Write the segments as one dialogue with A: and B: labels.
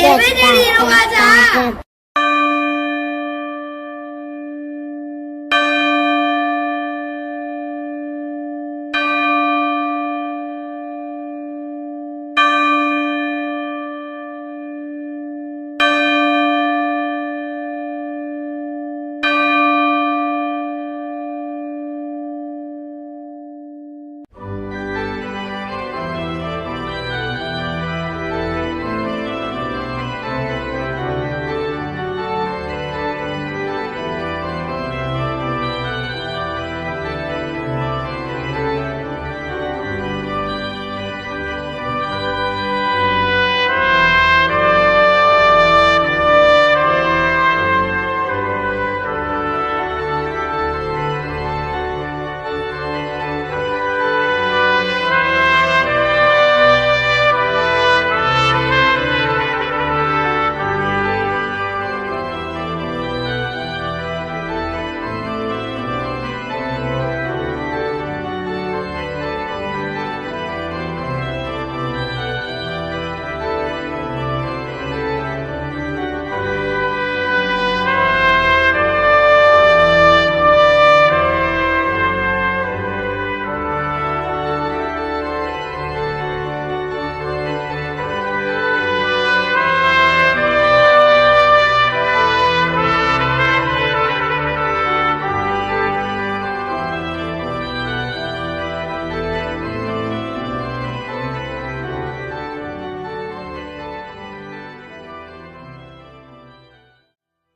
A: 예배드리러 가자.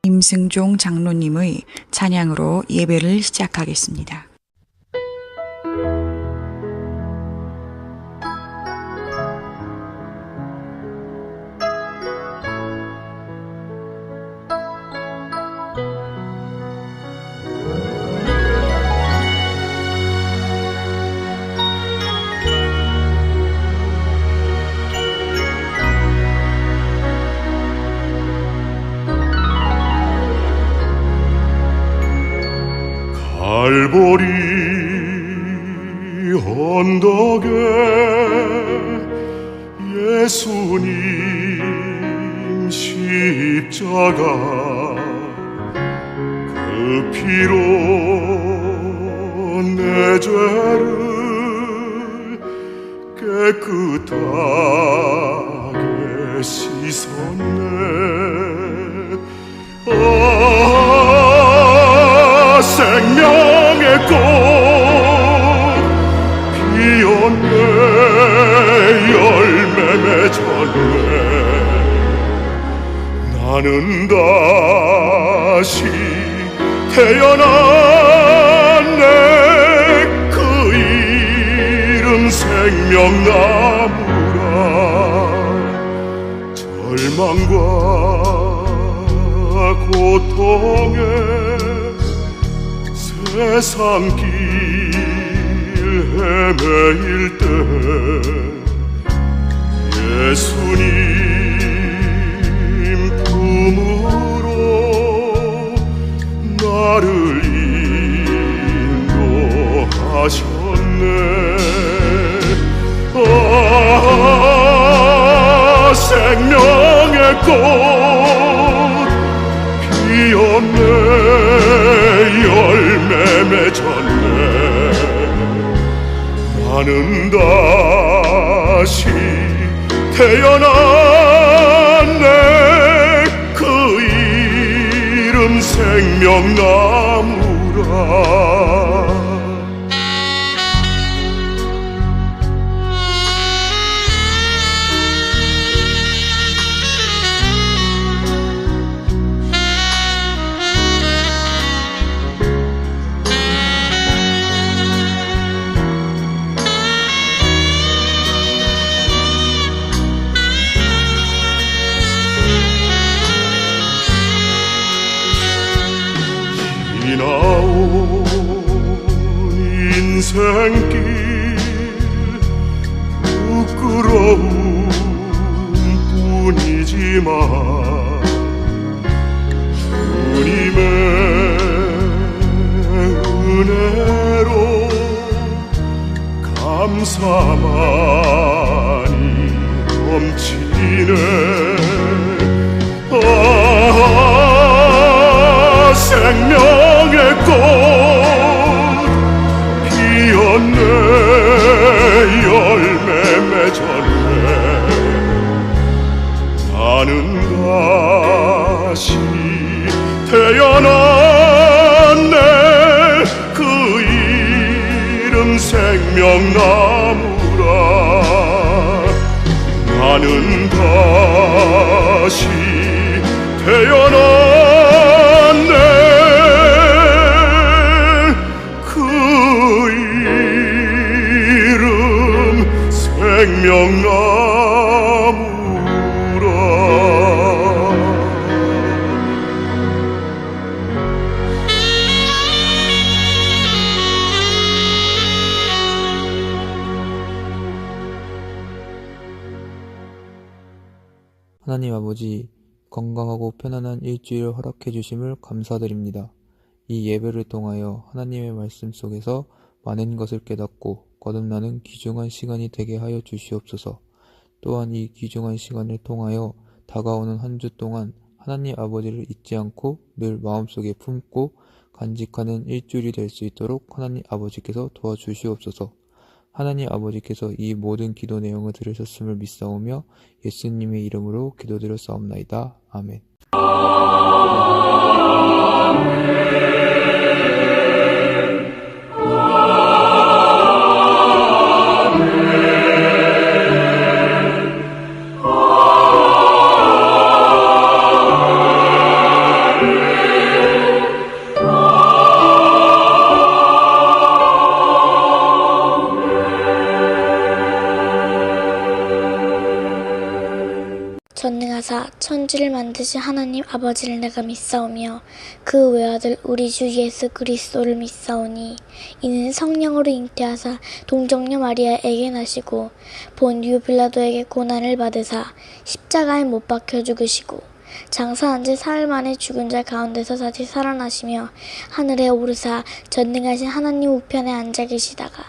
B: 임승종 장로님의 찬양으로 예배를 시작하겠습니다.
C: 갈보리 언덕에 예수님 십자가 그 피로 내 죄를 깨끗하게 씻었네. 생명의 꽃 피었네. 열매 맺었네. 나는 다시 태어났네. 그 이름 생명나무라. 절망과 고통에 세상 길 헤매일 때 예수님 품으로 나를 인도하셨네. 생명의 꽃 피었네. 열매 맺었네. 나는 다시 태어났네. 그 이름 생명나무라. 지나온 인생길 부끄러움 뿐이지만 주님의 은혜로 감사만이 넘치네. 생명의 꽃 피었네 열매 맺었네 나는 다시 태어났네 그 이름 생명나무라 나는 다시 태어났네 그 이름 생명나무라
D: 하나님 아버지, 건강하고 편안한 일주일을 허락해 주심을 감사드립니다. 이 예배를 통하여 하나님의 말씀 속에서 많은 것을 깨닫고 거듭나는 귀중한 시간이 되게 하여 주시옵소서. 또한 이 귀중한 시간을 통하여 다가오는 한 주 동안 하나님 아버지를 잊지 않고 늘 마음속에 품고 간직하는 일주일이 될 수 있도록 하나님 아버지께서 도와주시옵소서. 하나님 아버지께서 이 모든 기도 내용을 들으셨음을 믿사오며 예수님의 이름으로 기도드렸사옵나이다. 아멘.
A: 전능하사 천지를 만드신 하나님 아버지를 내가 믿사오며 그 외아들 우리 주 예수 그리스도를 믿사오니 이는 성령으로 잉태하사 동정녀 마리아에게 나시고 본디오 빌라도에게 고난을 받으사 십자가에 못 박혀 죽으시고 장사한 지 사흘 만에 죽은 자 가운데서 다시 살아나시며 하늘에 오르사 전능하신 하나님 우편에 앉아 계시다가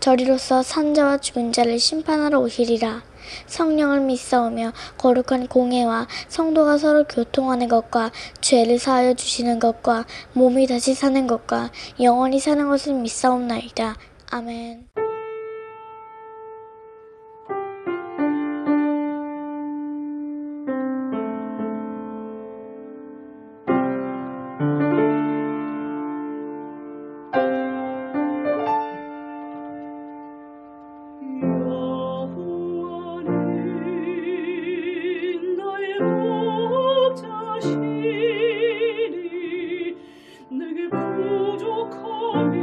A: 저리로서 산자와 죽은 자를 심판하러 오시리라. 성령을 믿사오며 거룩한 공회와 성도가 서로 교통하는 것과 죄를 사하여 주시는 것과 몸이 다시 사는 것과 영원히 사는 것을 믿사옵나이다. 아멘.
E: 내게 부족함이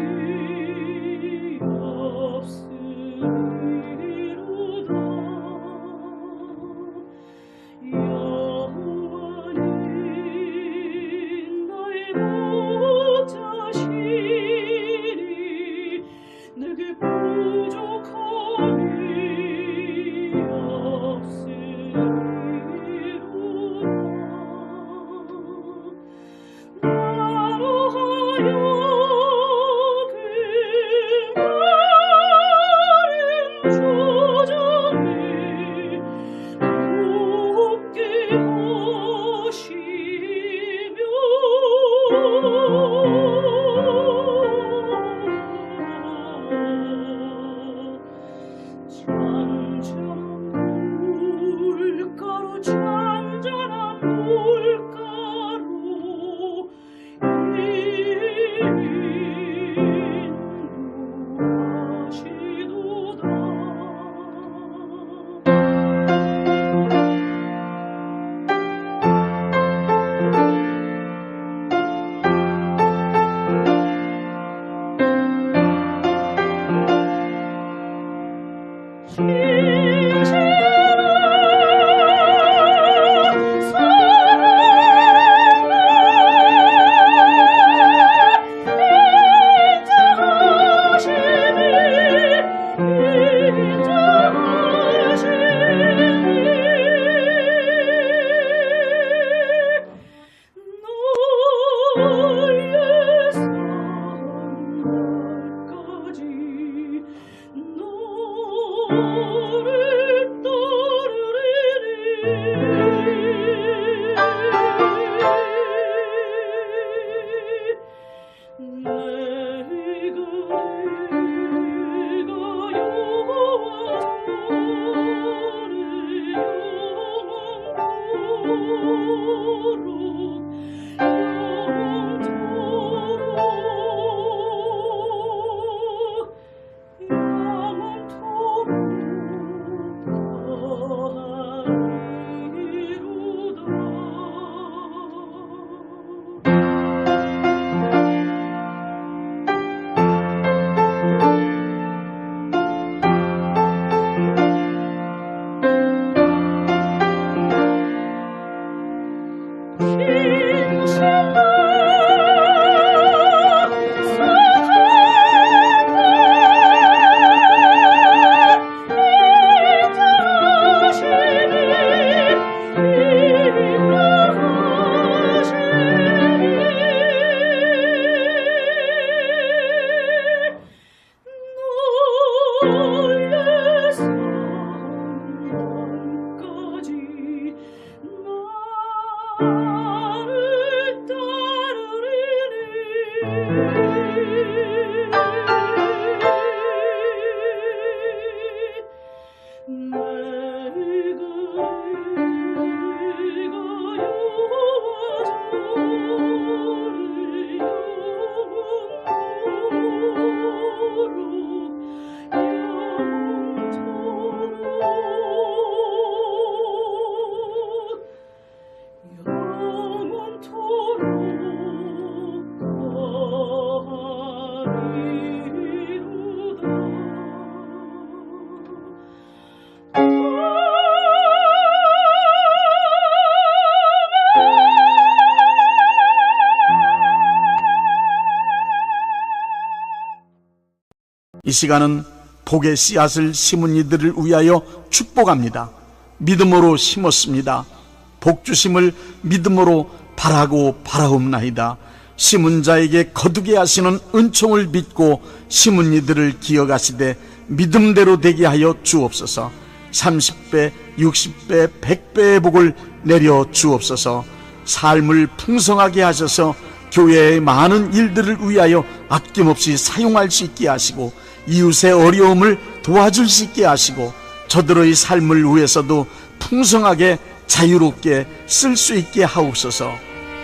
C: 이 시간은 복의 씨앗을 심은 이들을 위하여 축복합니다. 믿음으로 심었습니다. 복 주심을 믿음으로 바라고 바라옵나이다. 심은 자에게 거두게 하시는 은총을 믿고 심은 이들을 기억하시되 믿음대로 되게 하여 주옵소서. 30배, 60배, 100배의 복을 내려 주옵소서. 삶을 풍성하게 하셔서 교회의 많은 일들을 위하여 아낌없이 사용할 수 있게 하시고 이웃의 어려움을 도와줄 수 있게 하시고 저들의 삶을 위해서도 풍성하게 자유롭게 쓸 수 있게 하옵소서.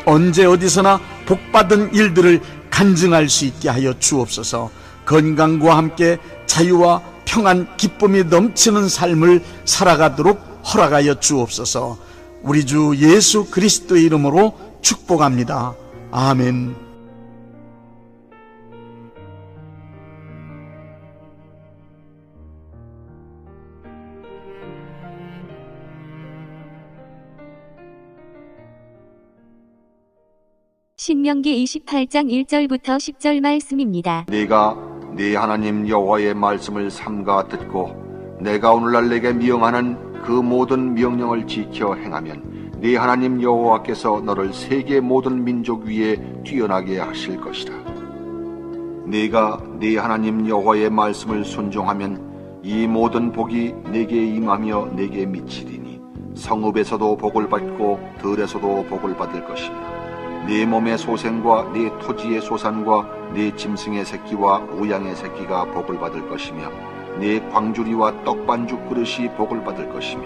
C: 언제 어디서나 복받은 일들을 간증할 수 있게 하여 주옵소서. 건강과 함께 자유와 평안, 기쁨이 넘치는 삶을 살아가도록 허락하여 주옵소서. 우리 주 예수 그리스도의 이름으로 축복합니다. 아멘.
E: 신명기 28장 1절부터 10절 말씀입니다.
F: 네가 네 하나님 여호와의 말씀을 삼가 듣고 내가 오늘날 내게 명하는 그 모든 명령을 지켜 행하면 네 하나님 여호와께서 너를 세계 모든 민족 위에 뛰어나게 하실 것이다. 네가 네 하나님 여호와의 말씀을 순종하면 이 모든 복이 내게 임하며 내게 미치리니 성읍에서도 복을 받고 들에서도 복을 받을 것이며 네 몸의 소생과 네 토지의 소산과 네 짐승의 새끼와 우양의 새끼가 복을 받을 것이며 네 광주리와 떡반죽 그릇이 복을 받을 것이며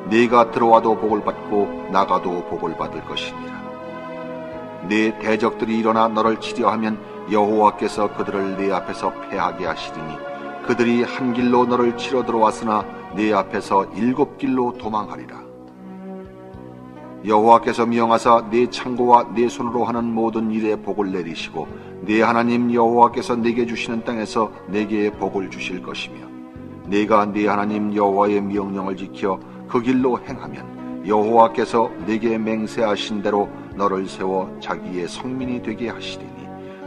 F: 네가 들어와도 복을 받고 나가도 복을 받을 것이니라. 네 대적들이 일어나 너를 치려 하면 여호와께서 그들을 네 앞에서 패하게 하시리니 그들이 한 길로 너를 치러 들어왔으나 네 앞에서 7길로 도망하리라. 여호와께서 명하사 네 창고와 네 손으로 하는 모든 일에 복을 내리시고 네 하나님 여호와께서 내게 주시는 땅에서 내게 복을 주실 것이며 네가 네 하나님 여호와의 명령을 지켜 그 길로 행하면 여호와께서 네게 맹세하신 대로 너를 세워 자기의 성민이 되게 하시리니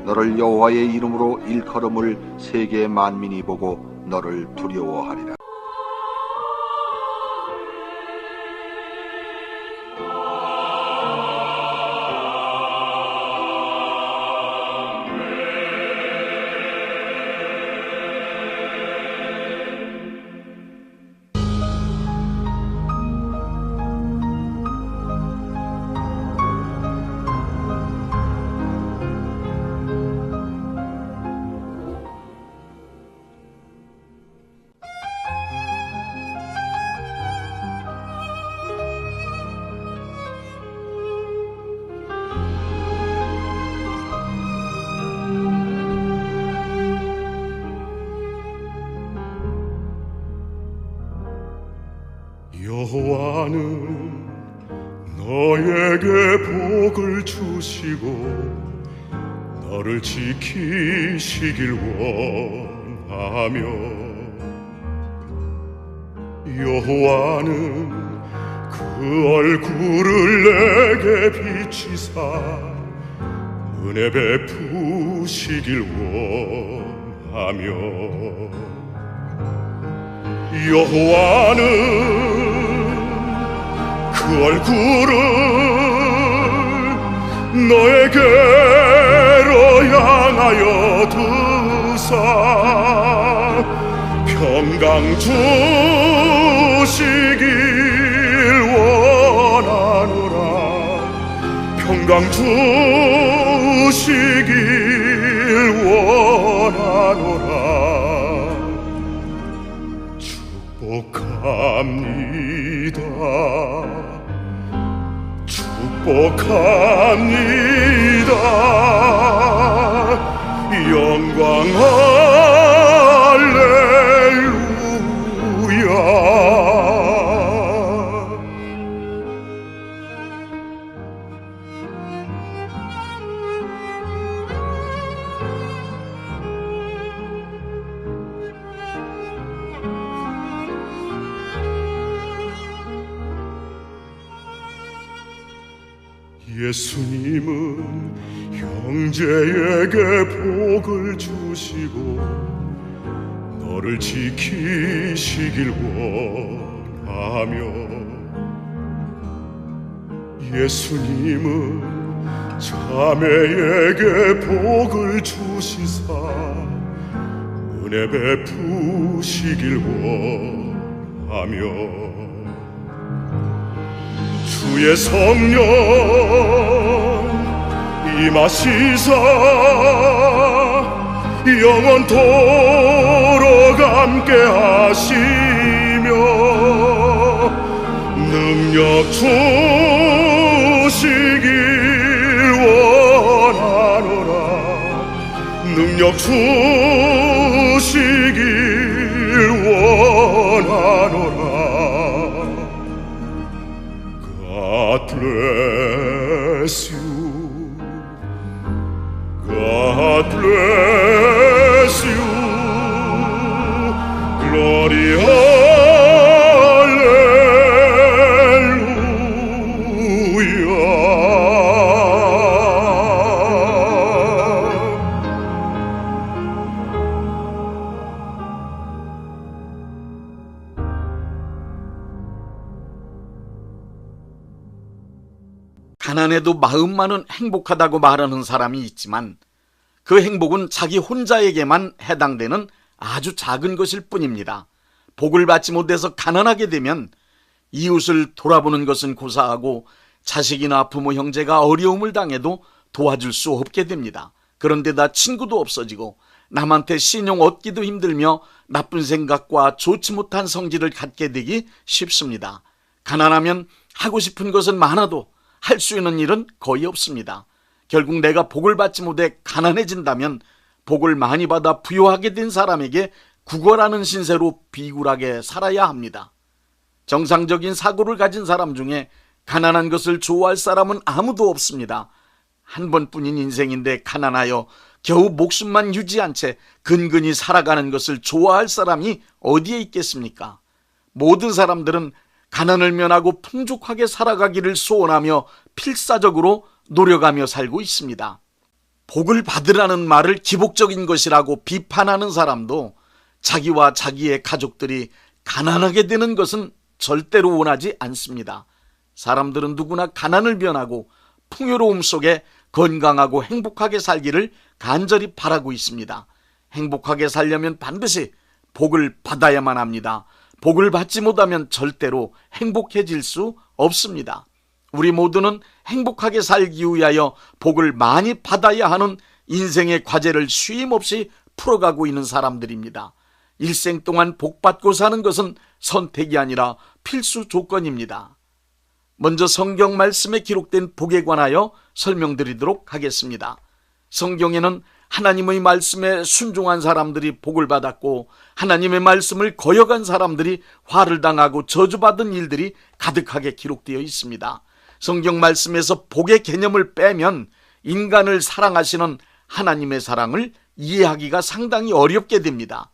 F: 너를 여호와의 이름으로 일컬음을 세계 만민이 보고 너를 두려워하리라.
C: 여호와는 너에게 복을 주시고 너를 지키시길 원하며 여호와는 그 얼굴을 내게 비치사 은혜 베푸시길 원하며 여호와는 그 얼굴을 너에게로 향하여 두사 평강 주시길 원하노라. 평강 주시길 원하노라. 축복합니다. 축복합니다. 영광 할렐루야. 예수님은 형제에게 복을 주시고
G: 너를 지키시길 원하며 예수님은 자매에게 복을 주시사 은혜 베푸시길 원하며 주의 성령 임하시사 영원토록 함께 하시며 능력 주시길 원하노라 능력 주시길 원하노라 God bless you God bless you Glory
C: 가난해도 마음만은 행복하다고 말하는 사람이 있지만 그 행복은 자기 혼자에게만 해당되는 아주 작은 것일 뿐입니다. 복을 받지 못해서 가난하게 되면 이웃을 돌아보는 것은 고사하고 자식이나 부모 형제가 어려움을 당해도 도와줄 수 없게 됩니다. 그런데다 친구도 없어지고 남한테 신용 얻기도 힘들며 나쁜 생각과 좋지 못한 성질을 갖게 되기 쉽습니다. 가난하면 하고 싶은 것은 많아도 할 수 있는 일은 거의 없습니다. 결국 내가 복을 받지 못해 가난해진다면 복을 많이 받아 부유하게 된 사람에게 구걸하는 신세로 비굴하게 살아야 합니다. 정상적인 사고를 가진 사람 중에 가난한 것을 좋아할 사람은 아무도 없습니다. 한 번뿐인 인생인데 가난하여 겨우 목숨만 유지한 채 근근히 살아가는 것을 좋아할 사람이 어디에 있겠습니까? 모든 사람들은 가난을 면하고 풍족하게 살아가기를 소원하며 필사적으로 노력하며 살고 있습니다. 복을 받으라는 말을 기복적인 것이라고 비판하는 사람도 자기와 자기의 가족들이 가난하게 되는 것은 절대로 원하지 않습니다. 사람들은 누구나 가난을 면하고 풍요로움 속에 건강하고 행복하게 살기를 간절히 바라고 있습니다. 행복하게 살려면 반드시 복을 받아야만 합니다. 복을 받지 못하면 절대로 행복해질 수 없습니다. 우리 모두는 행복하게 살기 위하여 복을 많이 받아야 하는 인생의 과제를 쉼없이 풀어가고 있는 사람들입니다. 일생 동안 복받고 사는 것은 선택이 아니라 필수 조건입니다. 먼저 성경 말씀에 기록된 복에 관하여 설명드리도록 하겠습니다. 성경에는 하나님의 말씀에 순종한 사람들이 복을 받았고 하나님의 말씀을 거역한 사람들이 화를 당하고 저주받은 일들이 가득하게 기록되어 있습니다. 성경 말씀에서 복의 개념을 빼면 인간을 사랑하시는 하나님의 사랑을 이해하기가 상당히 어렵게 됩니다.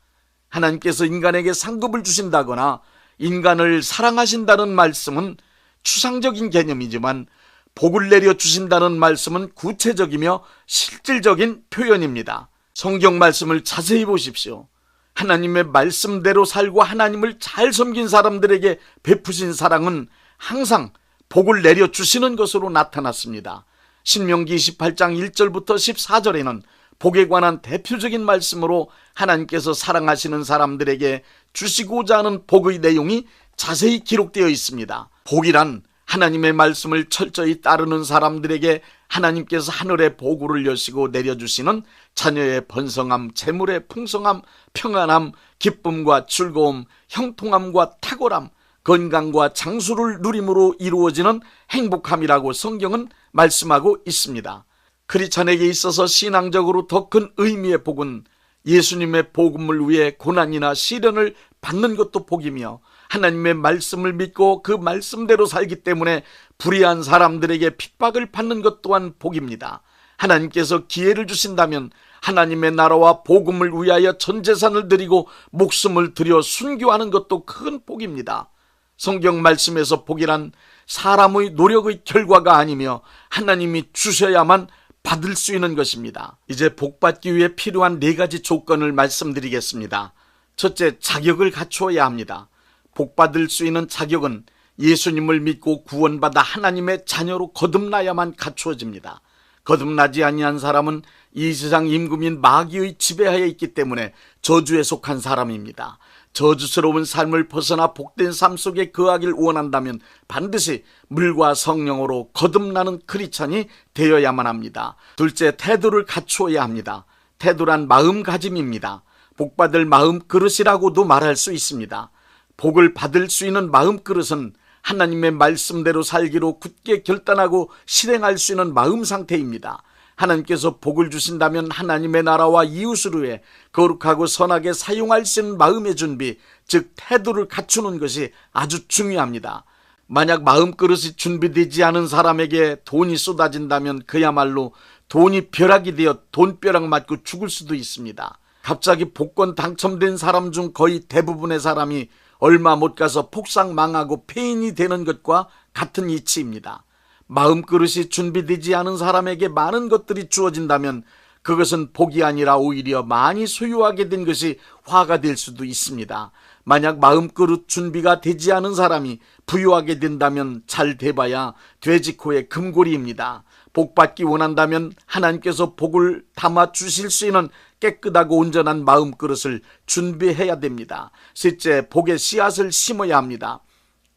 C: 하나님께서 인간에게 상급을 주신다거나 인간을 사랑하신다는 말씀은 추상적인 개념이지만 복을 내려 주신다는 말씀은 구체적이며 실질적인 표현입니다. 성경 말씀을 자세히 보십시오. 하나님의 말씀대로 살고 하나님을 잘 섬긴 사람들에게 베푸신 사랑은 항상 복을 내려 주시는 것으로 나타났습니다. 신명기 28장 1절부터 14절에는 복에 관한 대표적인 말씀으로 하나님께서 사랑하시는 사람들에게 주시고자 하는 복의 내용이 자세히 기록되어 있습니다. 복이란 하나님의 말씀을 철저히 따르는 사람들에게 하나님께서 하늘의 보고를 여시고 내려주시는 자녀의 번성함, 재물의 풍성함, 평안함, 기쁨과 즐거움, 형통함과 탁월함, 건강과 장수를 누림으로 이루어지는 행복함이라고 성경은 말씀하고 있습니다. 크리스찬에게 있어서 신앙적으로 더 큰 의미의 복은 예수님의 복음을 위해 고난이나 시련을 받는 것도 복이며 하나님의 말씀을 믿고 그 말씀대로 살기 때문에 불의한 사람들에게 핍박을 받는 것 또한 복입니다. 하나님께서 기회를 주신다면 하나님의 나라와 복음을 위하여 전 재산을 드리고 목숨을 들여 순교하는 것도 큰 복입니다. 성경 말씀에서 복이란 사람의 노력의 결과가 아니며 하나님이 주셔야만 받을 수 있는 것입니다. 이제 복 받기 위해 필요한 4가지 조건을 말씀드리겠습니다. 첫째, 자격을 갖추어야 합니다. 복 받을 수 있는 자격은 예수님을 믿고 구원받아 하나님의 자녀로 거듭나야만 갖추어집니다. 거듭나지 아니한 사람은 이 세상 임금인 마귀의 지배하에 있기 때문에 저주에 속한 사람입니다. 저주스러운 삶을 벗어나 복된 삶 속에 거하길 원한다면 반드시 물과 성령으로 거듭나는 크리스찬이 되어야만 합니다. 둘째, 태도를 갖추어야 합니다. 태도란 마음가짐입니다. 복받을 마음그릇이라고도 말할 수 있습니다. 복을 받을 수 있는 마음그릇은 하나님의 말씀대로 살기로 굳게 결단하고 실행할 수 있는 마음 상태입니다. 하나님께서 복을 주신다면 하나님의 나라와 이웃을 위해 거룩하고 선하게 사용할 수 있는 마음의 준비, 즉 태도를 갖추는 것이 아주 중요합니다. 만약 마음그릇이 준비되지 않은 사람에게 돈이 쏟아진다면 그야말로 돈이 벼락이 되어 돈벼락 맞고 죽을 수도 있습니다. 갑자기 복권 당첨된 사람 중 거의 대부분의 사람이 얼마 못 가서 폭삭 망하고 폐인이 되는 것과 같은 이치입니다. 마음그릇이 준비되지 않은 사람에게 많은 것들이 주어진다면 그것은 복이 아니라 오히려 많이 소유하게 된 것이 화가 될 수도 있습니다. 만약 마음그릇 준비가 되지 않은 사람이 부유하게 된다면 잘 돼봐야 돼지코의 금고리입니다. 복 받기 원한다면 하나님께서 복을 담아 주실 수 있는 깨끗하고 온전한 마음그릇을 준비해야 됩니다. 셋째, 복의 씨앗을 심어야 합니다.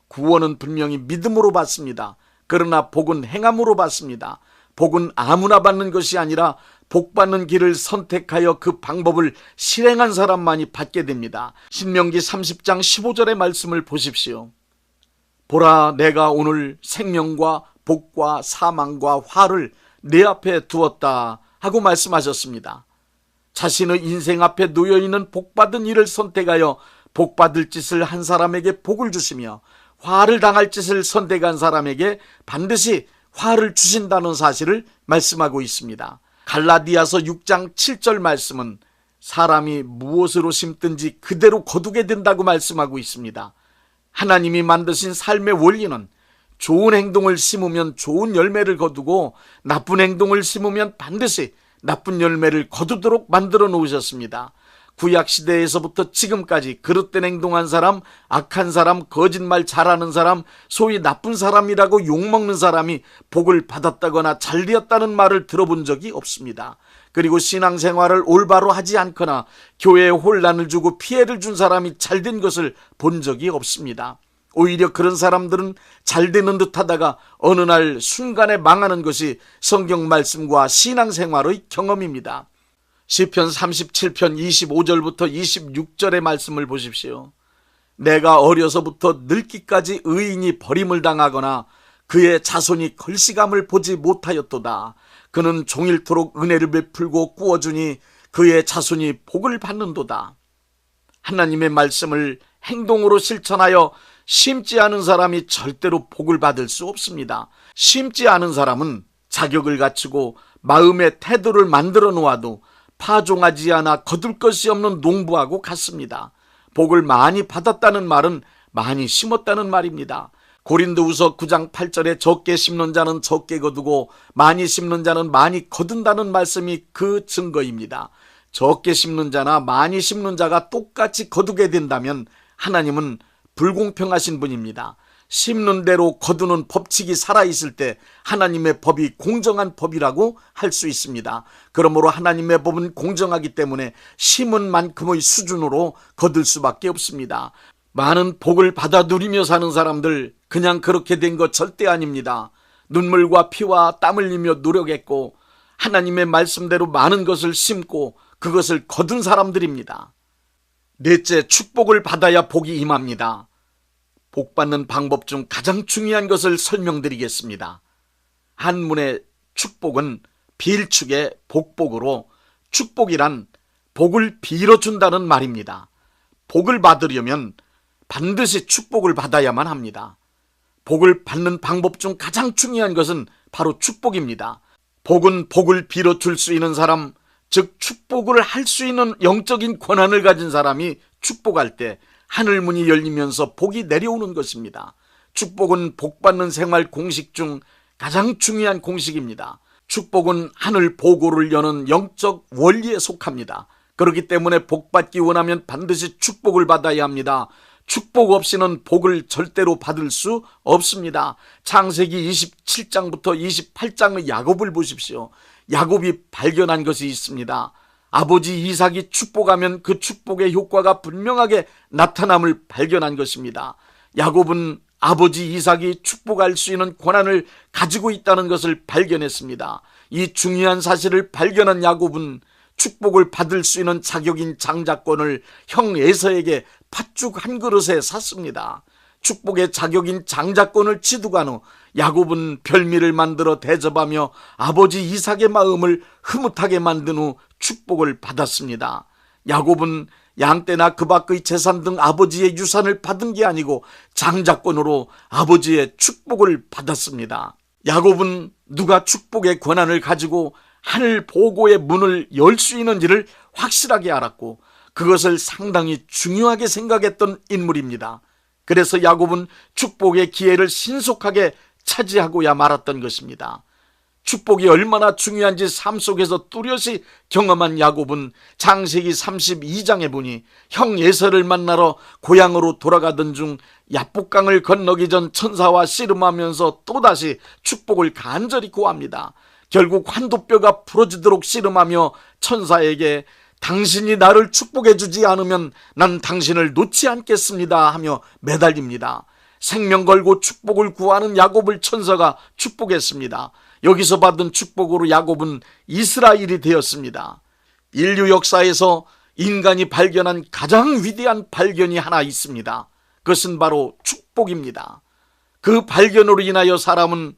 C: 구원은 분명히 믿음으로 받습니다. 그러나 복은 행함으로 받습니다. 복은 아무나 받는 것이 아니라 복 받는 길을 선택하여 그 방법을 실행한 사람만이 받게 됩니다. 신명기 30장 15절의 말씀을 보십시오. 보라, 내가 오늘 생명과 복과 사망과 화를 내 앞에 두었다 하고 말씀하셨습니다. 자신의 인생 앞에 놓여있는 복받은 일을 선택하여 복받을 짓을 한 사람에게 복을 주시며 화를 당할 짓을 선택한 사람에게 반드시 화를 주신다는 사실을 말씀하고 있습니다. 갈라디아서 6장 7절 말씀은 사람이 무엇으로 심든지 그대로 거두게 된다고 말씀하고 있습니다. 하나님이 만드신 삶의 원리는 좋은 행동을 심으면 좋은 열매를 거두고 나쁜 행동을 심으면 반드시 나쁜 열매를 거두도록 만들어 놓으셨습니다. 구약시대에서부터 지금까지 그릇된 행동한 사람, 악한 사람, 거짓말 잘하는 사람, 소위 나쁜 사람이라고 욕먹는 사람이 복을 받았다거나 잘되었다는 말을 들어본 적이 없습니다. 그리고 신앙생활을 올바로 하지 않거나 교회에 혼란을 주고 피해를 준 사람이 잘된 것을 본 적이 없습니다. 오히려 그런 사람들은 잘되는 듯 하다가 어느 날 순간에 망하는 것이 성경 말씀과 신앙생활의 경험입니다. 시편 37편 25절부터 26절의 말씀을 보십시오. 내가 어려서부터 늙기까지 의인이 버림을 당하거나 그의 자손이 걸시감을 보지 못하였도다. 그는 종일토록 은혜를 베풀고 꾸어주니 그의 자손이 복을 받는도다. 하나님의 말씀을 행동으로 실천하여 심지 않은 사람이 절대로 복을 받을 수 없습니다. 심지 않은 사람은 자격을 갖추고 마음의 태도를 만들어 놓아도 파종하지 않아 거둘 것이 없는 농부하고 같습니다. 복을 많이 받았다는 말은 많이 심었다는 말입니다. 고린도후서 9장 8절에 적게 심는 자는 적게 거두고 많이 심는 자는 많이 거둔다는 말씀이 그 증거입니다. 적게 심는 자나 많이 심는 자가 똑같이 거두게 된다면 하나님은 불공평하신 분입니다. 심는 대로 거두는 법칙이 살아있을 때 하나님의 법이 공정한 법이라고 할 수 있습니다. 그러므로 하나님의 법은 공정하기 때문에 심은 만큼의 수준으로 거둘 수밖에 없습니다. 많은 복을 받아 누리며 사는 사람들 그냥 그렇게 된 것 절대 아닙니다. 눈물과 피와 땀 흘리며 노력했고 하나님의 말씀대로 많은 것을 심고 그것을 거둔 사람들입니다. 넷째, 축복을 받아야 복이 임합니다. 복 받는 방법 중 가장 중요한 것을 설명드리겠습니다. 한문의 축복은 빌축의 복복으로 축복이란 복을 빌어준다는 말입니다. 복을 받으려면 반드시 축복을 받아야만 합니다. 복을 받는 방법 중 가장 중요한 것은 바로 축복입니다. 복은 복을 빌어줄 수 있는 사람, 즉 축복을 할 수 있는 영적인 권한을 가진 사람이 축복할 때 하늘문이 열리면서 복이 내려오는 것입니다. 축복은 복받는 생활 공식 중 가장 중요한 공식입니다. 축복은 하늘 보고를 여는 영적 원리에 속합니다. 그렇기 때문에 복받기 원하면 반드시 축복을 받아야 합니다. 축복 없이는 복을 절대로 받을 수 없습니다. 창세기 27장부터 28장의 야곱을 보십시오. 야곱이 발견한 것이 있습니다. 아버지 이삭이 축복하면 그 축복의 효과가 분명하게 나타남을 발견한 것입니다. 야곱은 아버지 이삭이 축복할 수 있는 권한을 가지고 있다는 것을 발견했습니다. 이 중요한 사실을 발견한 야곱은 축복을 받을 수 있는 자격인 장자권을 형 에서에게 팥죽 한 그릇에 샀습니다. 축복의 자격인 장자권을 취득한 후 야곱은 별미를 만들어 대접하며 아버지 이삭의 마음을 흐뭇하게 만든 후 축복을 받았습니다. 야곱은 양떼나 그 밖의 재산 등 아버지의 유산을 받은 게 아니고 장자권으로 아버지의 축복을 받았습니다. 야곱은 누가 축복의 권한을 가지고 하늘 보고의 문을 열 수 있는지를 확실하게 알았고 그것을 상당히 중요하게 생각했던 인물입니다. 그래서 야곱은 축복의 기회를 신속하게 차지하고야 말았던 것입니다. 축복이 얼마나 중요한지 삶 속에서 뚜렷이 경험한 야곱은 창세기 32장에 보니 형 에서를 만나러 고향으로 돌아가던 중 야복강을 건너기 전 천사와 씨름하면서 또다시 축복을 간절히 구합니다. 결국 환도뼈가 부러지도록 씨름하며 천사에게 당신이 나를 축복해 주지 않으면 난 당신을 놓지 않겠습니다 하며 매달립니다. 생명 걸고 축복을 구하는 야곱을 천사가 축복했습니다. 여기서 받은 축복으로 야곱은 이스라엘이 되었습니다. 인류 역사에서 인간이 발견한 가장 위대한 발견이 하나 있습니다. 그것은 바로 축복입니다. 그 발견으로 인하여 사람은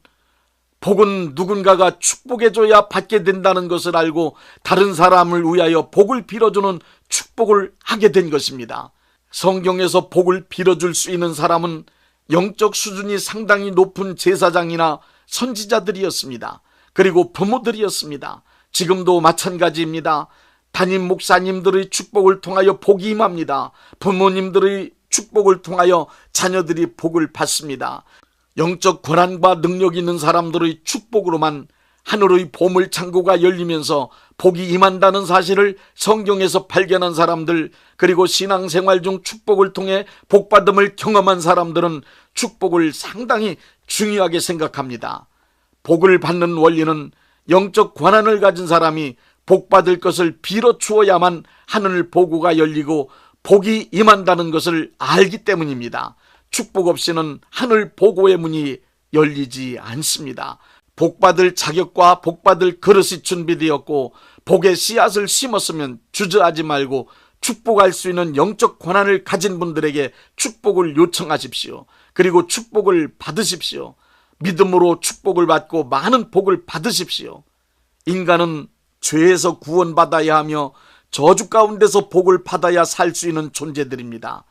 C: 복은 누군가가 축복해줘야 받게 된다는 것을 알고 다른 사람을 위하여 복을 빌어주는 축복을 하게 된 것입니다. 성경에서 복을 빌어줄 수 있는 사람은 영적 수준이 상당히 높은 제사장이나 선지자들이었습니다. 그리고 부모들이었습니다. 지금도 마찬가지입니다. 담임 목사님들의 축복을 통하여 복이 임합니다. 부모님들의 축복을 통하여 자녀들이 복을 받습니다. 영적 권한과 능력 있는 사람들의 축복으로만 하늘의 보물 창고가 열리면서 복이 임한다는 사실을 성경에서 발견한 사람들, 그리고 신앙생활 중 축복을 통해 복받음을 경험한 사람들은 축복을 상당히 중요하게 생각합니다. 복을 받는 원리는 영적 권한을 가진 사람이 복받을 것을 빌어 주어야만 하늘 보고가 열리고 복이 임한다는 것을 알기 때문입니다. 축복 없이는 하늘 보고의 문이 열리지 않습니다. 복받을 자격과 복받을 그릇이 준비되었고 복의 씨앗을 심었으면 주저하지 말고 축복할 수 있는 영적 권한을 가진 분들에게 축복을 요청하십시오. 그리고 축복을 받으십시오. 믿음으로 축복을 받고 많은 복을 받으십시오. 인간은 죄에서 구원받아야 하며 저주 가운데서 복을 받아야 살 수 있는 존재들입니다.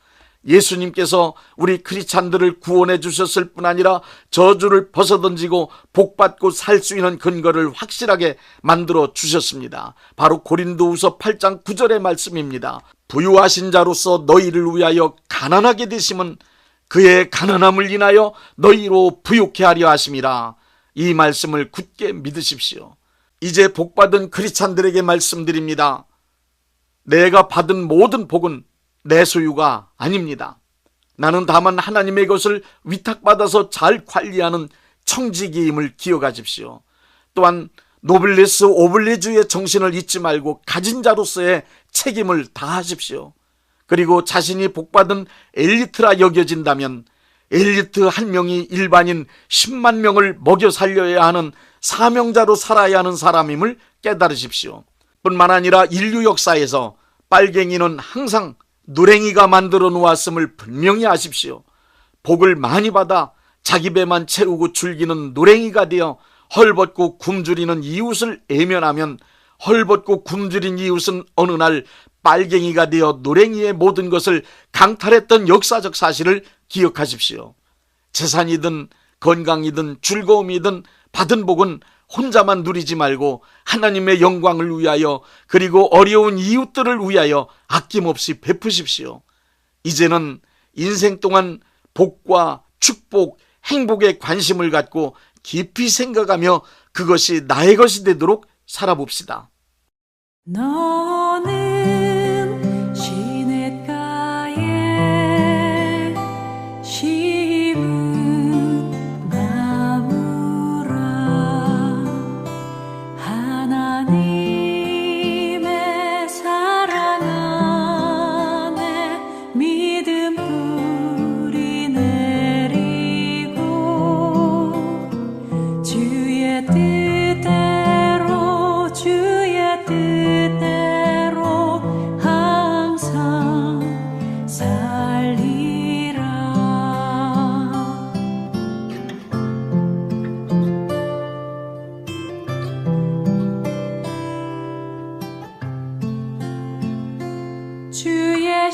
C: 예수님께서 우리 크리스찬들을 구원해 주셨을 뿐 아니라 저주를 벗어던지고 복받고 살 수 있는 근거를 확실하게 만들어 주셨습니다. 바로 고린도후서 8장 9절의 말씀입니다. 부유하신 자로서 너희를 위하여 가난하게 되심은 그의 가난함을 인하여 너희로 부유케 하려 하심이라. 이 말씀을 굳게 믿으십시오. 이제 복받은 크리스찬들에게 말씀드립니다. 내가 받은 모든 복은 내 소유가 아닙니다. 나는 다만 하나님의 것을 위탁받아서 잘 관리하는 청지기임을 기억하십시오. 또한 노블레스 오블리주의 정신을 잊지 말고 가진 자로서의 책임을 다하십시오. 그리고 자신이 복받은 엘리트라 여겨진다면 엘리트 한 명이 일반인 10만 명을 먹여 살려야 하는 사명자로 살아야 하는 사람임을 깨달으십시오. 뿐만 아니라 인류 역사에서 빨갱이는 항상 누랭이가 만들어 놓았음을 분명히 아십시오. 복을 많이 받아 자기 배만 채우고 즐기는 누랭이가 되어 헐벗고 굶주리는 이웃을 애면하면 헐벗고 굶주린 이웃은 어느 날 빨갱이가 되어 누랭이의 모든 것을 강탈했던 역사적 사실을 기억하십시오. 재산이든 건강이든 즐거움이든 받은 복은 혼자만 누리지 말고 하나님의 영광을 위하여 그리고 어려운 이웃들을 위하여 아낌없이 베푸십시오. 이제는 인생 동안 복과 축복, 행복에 관심을 갖고 깊이 생각하며 그것이 나의 것이 되도록 살아봅시다.
H: 너는 시냇가에 심은 나무라 하나님의 사랑 안에 믿음 뿌리 내리고 주의 뜻대로 주의 뜻대로 항상 살리라. 주의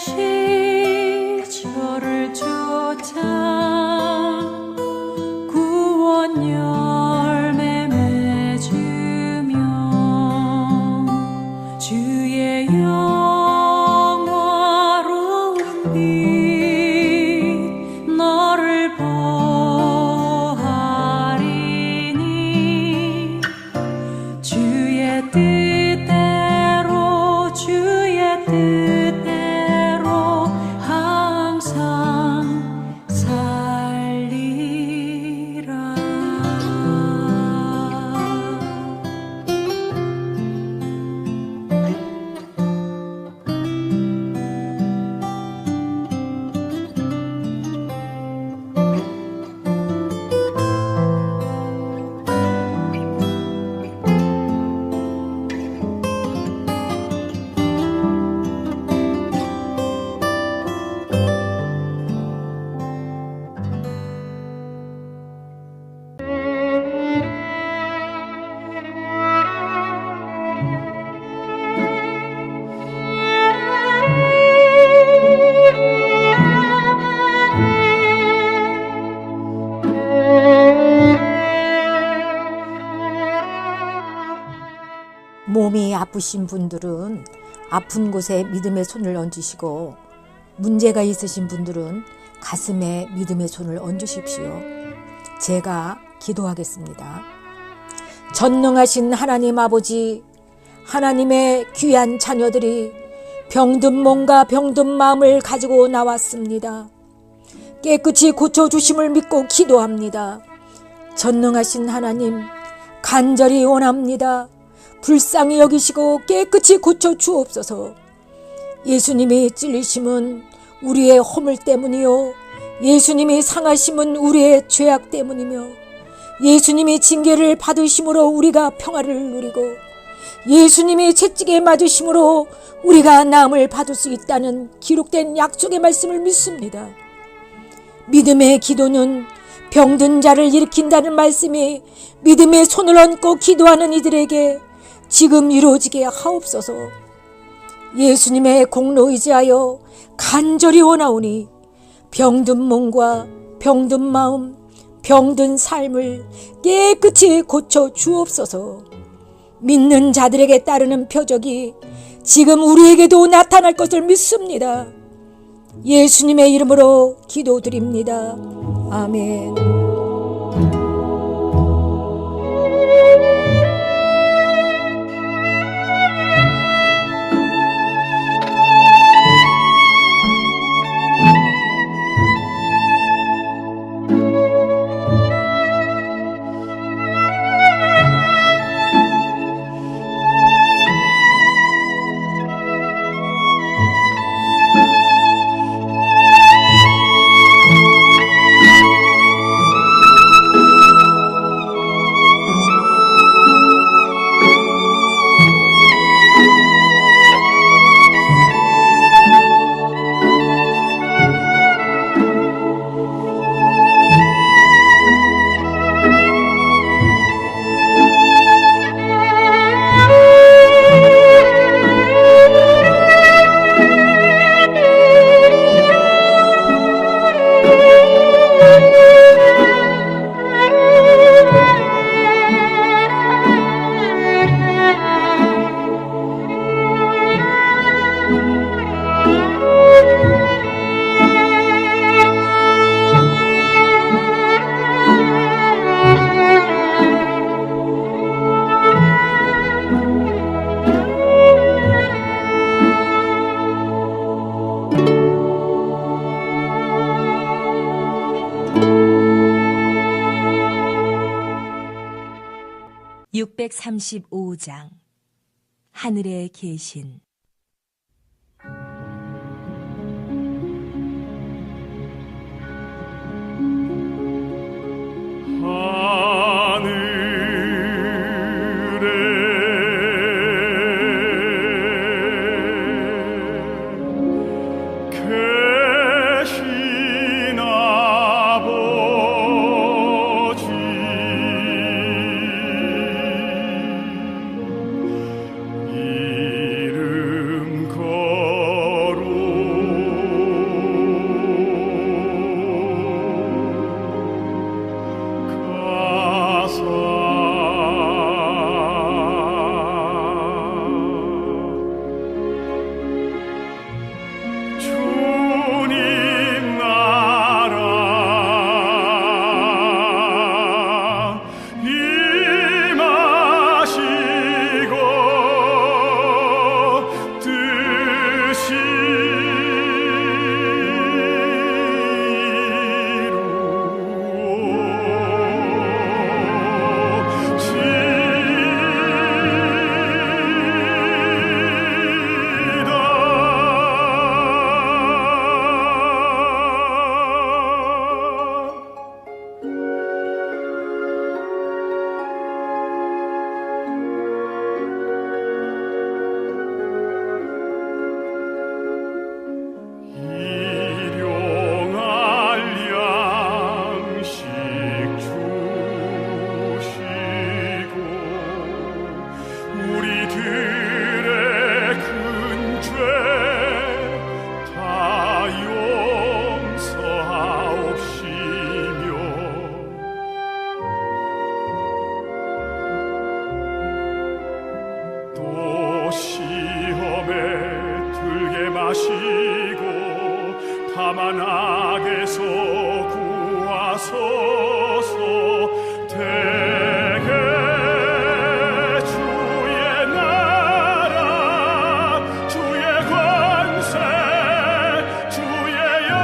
H: 시초를 쫓아 구원 열매 맺으며 주의 영화로운 빛 너를 보하리니 주의 뜻대로 주의 뜻대로 항상 살리라.
I: 몸이 아프신 분들은 아픈 곳에 믿음의 손을 얹으시고 문제가 있으신 분들은 가슴에 믿음의 손을 얹으십시오. 제가 기도하겠습니다. 전능하신 하나님 아버지, 하나님의 귀한 자녀들이 병든 몸과 병든 마음을 가지고 나왔습니다. 깨끗이 고쳐주심을 믿고 기도합니다. 전능하신 하나님, 간절히 원합니다. 불쌍히 여기시고 깨끗이 고쳐 주옵소서. 예수님이 찔리심은 우리의 허물 때문이요, 예수님이 상하심은 우리의 죄악 때문이며, 예수님이 징계를 받으심으로 우리가 평화를 누리고, 예수님이 채찍에 맞으심으로 우리가 나음을 받을 수 있다는 기록된 약속의 말씀을 믿습니다. 믿음의 기도는 병든 자를 일으킨다는 말씀이 믿음의 손을 얹고 기도하는 이들에게 지금 이루어지게 하옵소서. 예수님의 공로 의지하여 간절히 원하오니 병든 몸과 병든 마음, 병든 삶을 깨끗이 고쳐 주옵소서. 믿는 자들에게 따르는 표적이 지금 우리에게도 나타날 것을 믿습니다. 예수님의 이름으로 기도드립니다. 아멘.
J: 635장 하늘에 계신
G: 다만 악에서 구하소서. 대개 주의 나라 주의 권세 주의 영광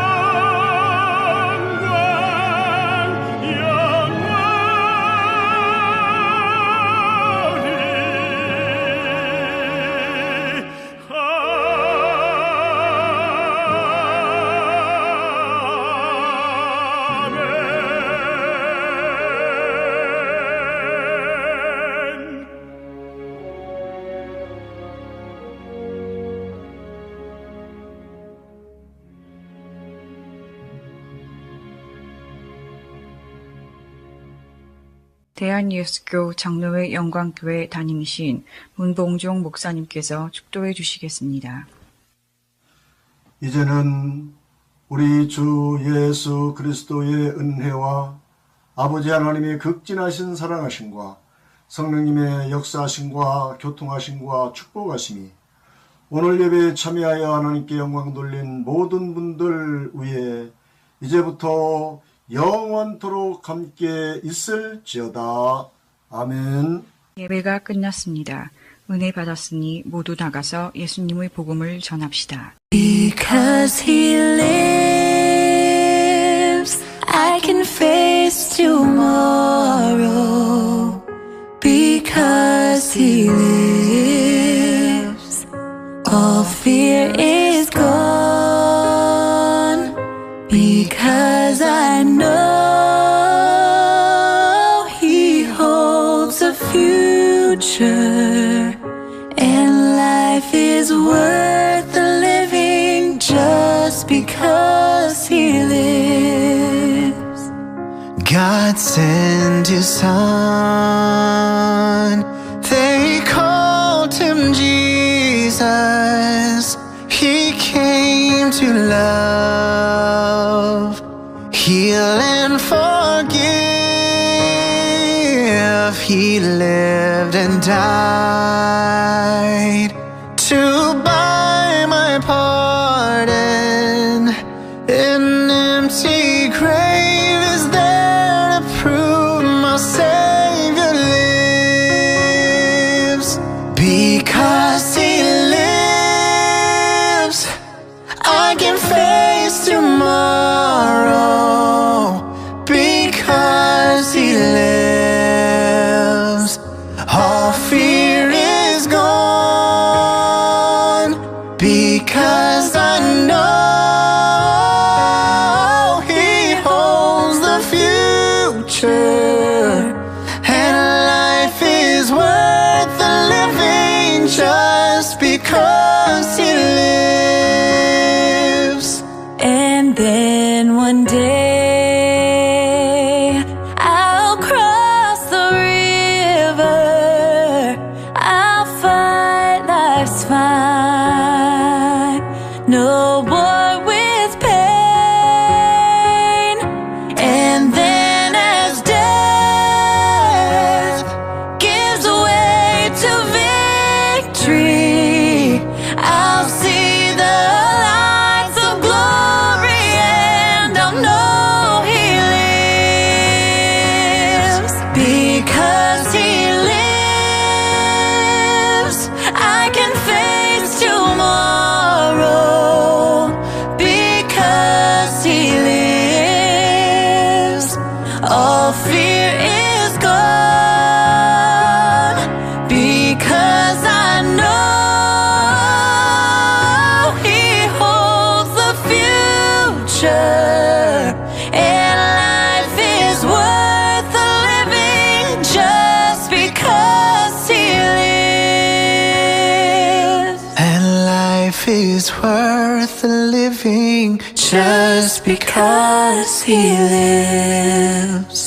B: 대한예수교 장로회 영광교회 담임이신 문봉종 목사님께서 축도해 주시겠습니다.
K: 이제는 우리 주 예수 그리스도의 은혜와 아버지 하나님의 극진하신 사랑하심과 성령님의 역사하심과 교통하심과 축복하심이 오늘 예배에 참여하여 하나님께 영광 돌린 모든 분들 위에 이제부터 영원토록 함께 있을지어다. 아멘.
B: 예배가 끝났습니다. 은혜 받았으니 모두 나가서 예수님의 복음을 전합시다.
H: Because he lives, I can face tomorrow. Because he lives, all fear is gone. Because I know he holds a future, and life is worth the living just because he lives.
L: God sent his son, they called him Jesus. He came to love, heal and forgive. He lived and died to buy my pardon. An empty grave is there to prove my Savior lives. Because he lives, I can face tomorrow. Because he lives, all
H: no war with pain. And then as death gives way to victory, I'll see the lights of glory, and I'll know He lives. Because He lives, I can face tomorrow. Because He lives, all fear is gone. Because I know He holds the future, and life is worth the living just because He lives.
L: And life is worth the living just because He lives.